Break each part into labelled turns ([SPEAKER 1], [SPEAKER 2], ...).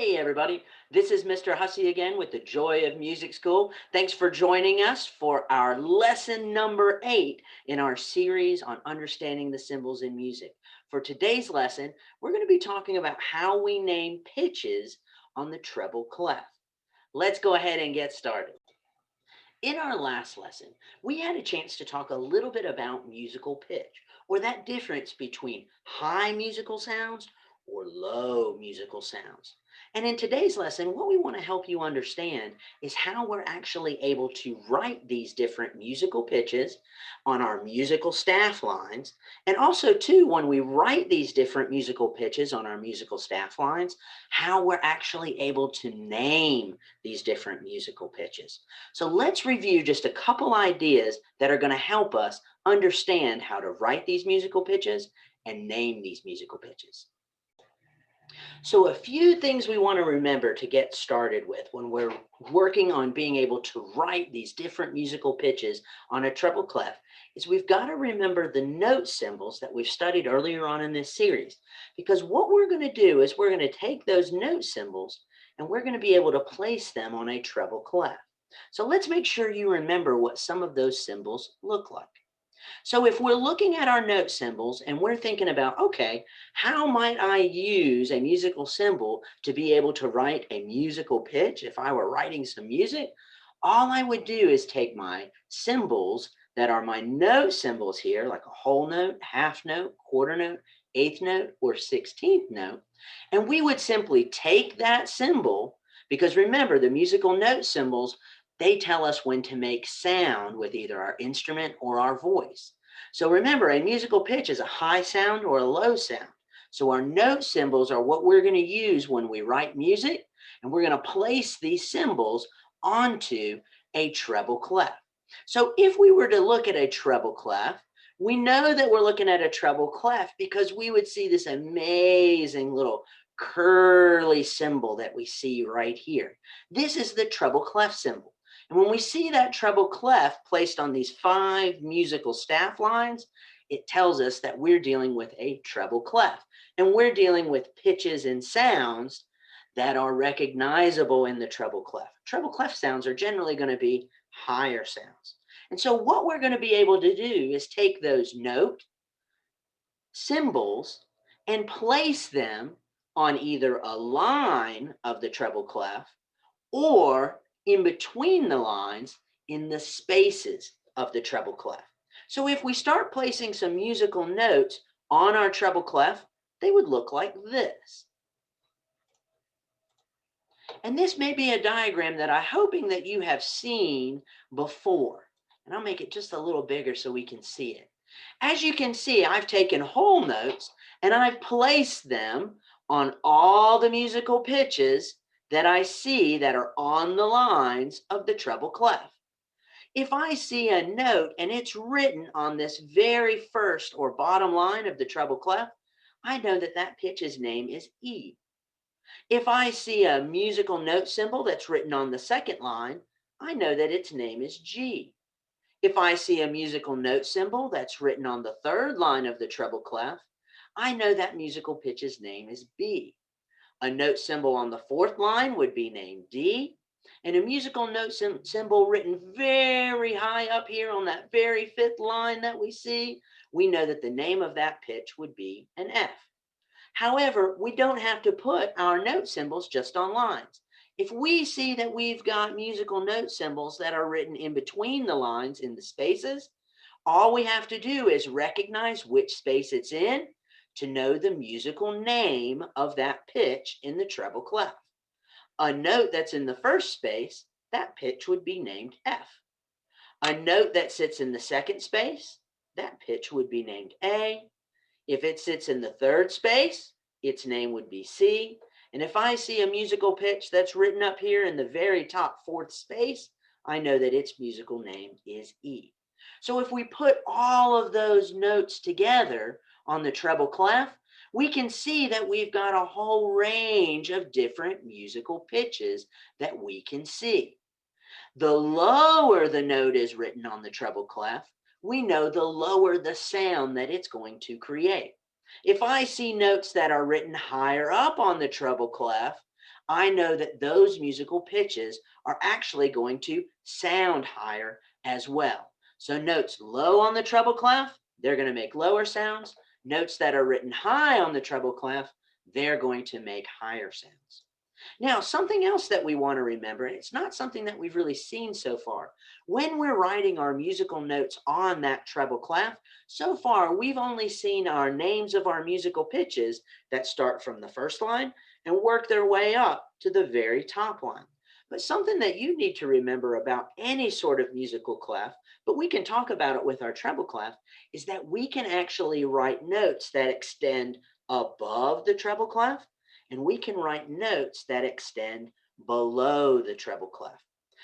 [SPEAKER 1] Hey everybody, this is Mr. Hussey again with the Joy of Music School. Thanks for joining us for our lesson number 8 in our series on understanding the symbols in music. For today's lesson, we're going to be talking about how we name pitches on the treble clef. Let's go ahead and get started. In our last lesson, we had a chance to talk a little bit about musical pitch, or that difference between high musical sounds or low musical sounds. And in today's lesson, what we want to help you understand is how we're actually able to write these different musical pitches on our musical staff lines. And also, too, when we write these different musical pitches on our musical staff lines, how we're actually able to name these different musical pitches. So let's review just a couple ideas that are going to help us understand how to write these musical pitches and name these musical pitches. So a few things we want to remember to get started with when we're working on being able to write these different musical pitches on a treble clef is we've got to remember the note symbols that we've studied earlier on in this series. Because what we're going to do is we're going to take those note symbols and we're going to be able to place them on a treble clef. So let's make sure you remember what some of those symbols look like. So if we're looking at our note symbols and we're thinking about, okay, how might I use a musical symbol to be able to write a musical pitch if I were writing some music? All I would do is take my symbols that are my note symbols here, like a whole note, half note, quarter note, eighth note, or 16th note, and we would simply take that symbol, because remember, the musical note symbols, they tell us when to make sound with either our instrument or our voice. So remember, a musical pitch is a high sound or a low sound. So our note symbols are what we're going to use when we write music, and we're going to place these symbols onto a treble clef. So if we were to look at a treble clef, we know that we're looking at a treble clef because we would see this amazing little curly symbol that we see right here. This is the treble clef symbol. And when we see that treble clef placed on these 5 musical staff lines, it tells us that we're dealing with a treble clef. And we're dealing with pitches and sounds that are recognizable in the treble clef. Treble clef sounds are generally going to be higher sounds. And so what we're going to be able to do is take those note symbols and place them on either a line of the treble clef or in between the lines in the spaces of the treble clef. So if we start placing some musical notes on our treble clef, they would look like this. And this may be a diagram that I'm hoping that you have seen before. And I'll make it just a little bigger so we can see it. As you can see, I've taken whole notes and I've placed them on all the musical pitches that I see that are on the lines of the treble clef. If I see a note and it's written on this very first or bottom line of the treble clef, I know that that pitch's name is E. If I see a musical note symbol that's written on the second line, I know that its name is G. If I see a musical note symbol that's written on the third line of the treble clef, I know that musical pitch's name is B. A note symbol on the fourth line would be named D, and a musical note symbol written very high up here on that very fifth line that we see, we know that the name of that pitch would be an F. However, we don't have to put our note symbols just on lines. If we see that we've got musical note symbols that are written in between the lines in the spaces, all we have to do is recognize which space it's in to know the musical name of that pitch in the treble clef. A note that's in the first space, that pitch would be named F. A note that sits in the second space, that pitch would be named A. If it sits in the third space, its name would be C. And if I see a musical pitch that's written up here in the very top fourth space, I know that its musical name is E. So if we put all of those notes together on the treble clef, we can see that we've got a whole range of different musical pitches that we can see. The lower the note is written on the treble clef, we know the lower the sound that it's going to create. If I see notes that are written higher up on the treble clef, I know that those musical pitches are actually going to sound higher as well. So notes low on the treble clef, they're going to make lower sounds. Notes that are written high on the treble clef, they're going to make higher sounds. Now, something else that we want to remember, and it's not something that we've really seen so far, when we're writing our musical notes on that treble clef, so far we've only seen our names of our musical pitches that start from the first line and work their way up to the very top line. But something that you need to remember about any sort of musical clef, but we can talk about it with our treble clef, is that we can actually write notes that extend above the treble clef, and we can write notes that extend below the treble clef.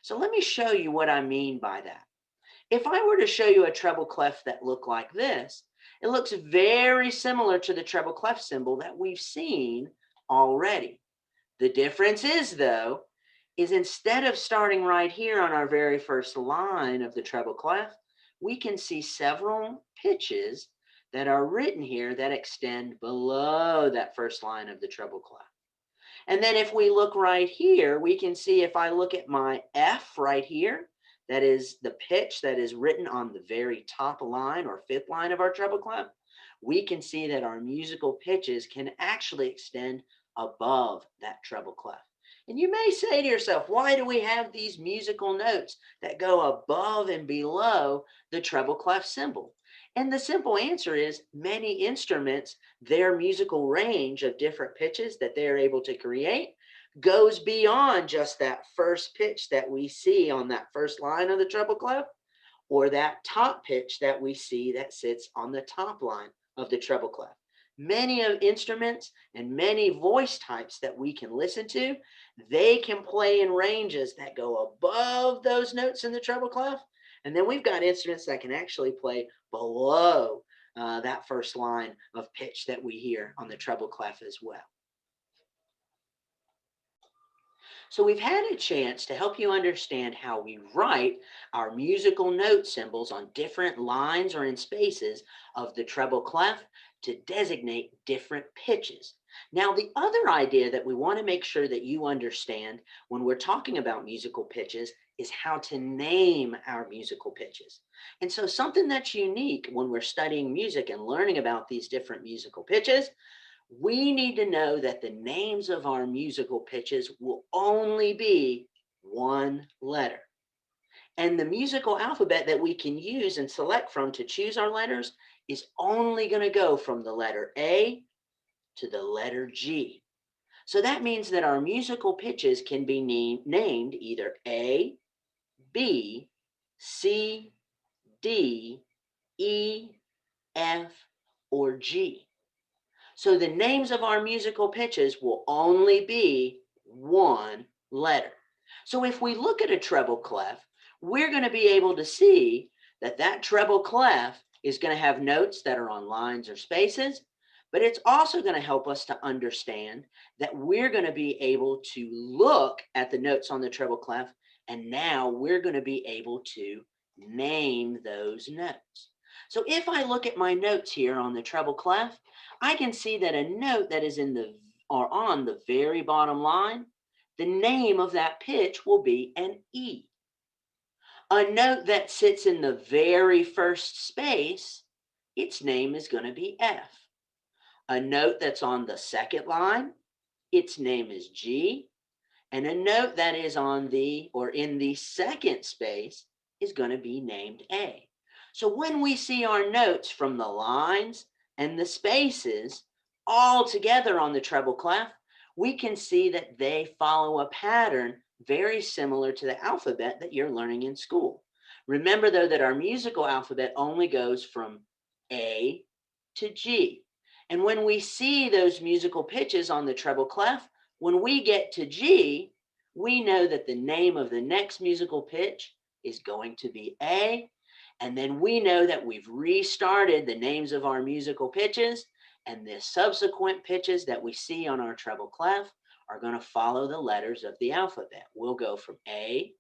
[SPEAKER 1] So let me show you what I mean by that. If I were to show you a treble clef that looked like this, it looks very similar to the treble clef symbol that we've seen already. The difference is, though, is instead of starting right here on our very first line of the treble clef, we can see several pitches that are written here that extend below that first line of the treble clef. And then if we look right here, we can see if I look at my F right here, that is the pitch that is written on the very top line or fifth line of our treble clef, we can see that our musical pitches can actually extend above that treble clef. And you may say to yourself, why do we have these musical notes that go above and below the treble clef symbol? And the simple answer is many instruments, their musical range of different pitches that they're able to create goes beyond just that first pitch that we see on that first line of the treble clef, or that top pitch that we see that sits on the top line of the treble clef. Many of instruments and many voice types that we can listen to, they can play in ranges that go above those notes in the treble clef. And then we've got instruments that can actually play below that first line of pitch that we hear on the treble clef as well. So we've had a chance to help you understand how we write our musical note symbols on different lines or in spaces of the treble clef to designate different pitches. Now, the other idea that we want to make sure that you understand when we're talking about musical pitches is how to name our musical pitches. And so something that's unique when we're studying music and learning about these different musical pitches, we need to know that the names of our musical pitches will only be one letter. And the musical alphabet that we can use and select from to choose our letters is only going to go from the letter A to the letter G. So that means that our musical pitches can be named either A, B, C, D, E, F, or G. So the names of our musical pitches will only be one letter. So if we look at a treble clef, we're going to be able to see that that treble clef is going to have notes that are on lines or spaces, but it's also going to help us to understand that we're going to be able to look at the notes on the treble clef, and now we're going to be able to name those notes. So if I look at my notes here on the treble clef, I can see that a note that is in the or on the very bottom line, the name of that pitch will be an E. A note that sits in the very first space, its name is going to be F. A note that's on the second line, its name is G. And a note that is on the or in the second space is going to be named A. So when we see our notes from the lines and the spaces all together on the treble clef, we can see that they follow a pattern very similar to the alphabet that you're learning in school. Remember, though, that our musical alphabet only goes from A to G. And when we see those musical pitches on the treble clef, when we get to G, we know that the name of the next musical pitch is going to be A. And then we know that we've restarted the names of our musical pitches, and the subsequent pitches that we see on our treble clef are going to follow the letters of the alphabet. We'll go from A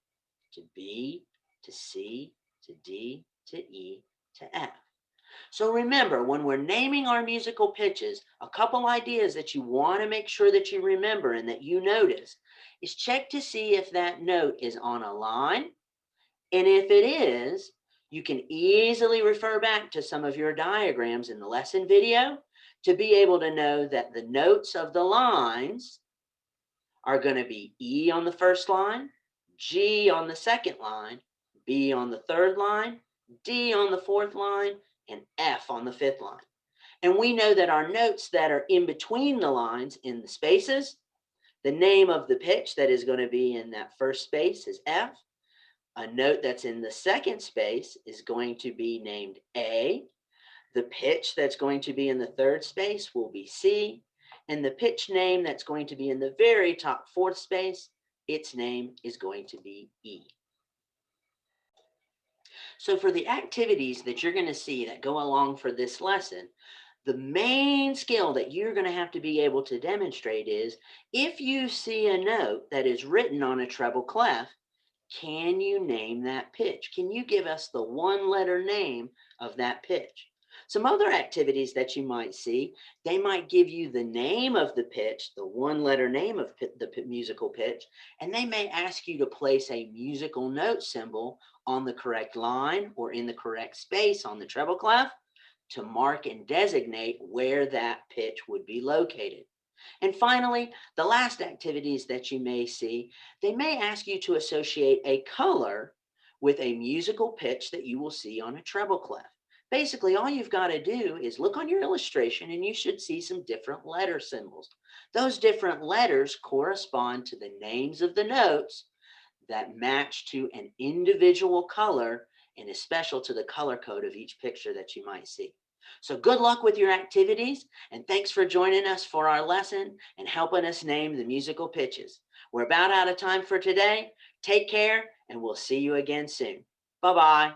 [SPEAKER 1] to B to C to D to E to F. So remember, when we're naming our musical pitches, a couple ideas that you want to make sure that you remember and that you notice is check to see if that note is on a line. And if it is, you can easily refer back to some of your diagrams in the lesson video to be able to know that the notes of the lines are going to be E on the first line, G on the second line, B on the third line, D on the fourth line, and F on the fifth line. And we know that our notes that are in between the lines in the spaces, the name of the pitch that is going to be in that first space is F. A note that's in the second space is going to be named A. The pitch that's going to be in the third space will be C. And the pitch name that's going to be in the very top fourth space, its name is going to be E. So for the activities that you're going to see that go along for this lesson, the main skill that you're going to have to be able to demonstrate is if you see a note that is written on a treble clef, can you name that pitch? Can you give us the one-letter name of that pitch? Some other activities that you might see, they might give you the name of the pitch, the one-letter name of the musical pitch, and they may ask you to place a musical note symbol on the correct line or in the correct space on the treble clef to mark and designate where that pitch would be located. And finally, the last activities that you may see, they may ask you to associate a color with a musical pitch that you will see on a treble clef. Basically, all you've got to do is look on your illustration and you should see some different letter symbols. Those different letters correspond to the names of the notes that match to an individual color and is special to the color code of each picture that you might see. So good luck with your activities, and thanks for joining us for our lesson and helping us name the musical pitches. We're about out of time for today. Take care, and we'll see you again soon. Bye-bye.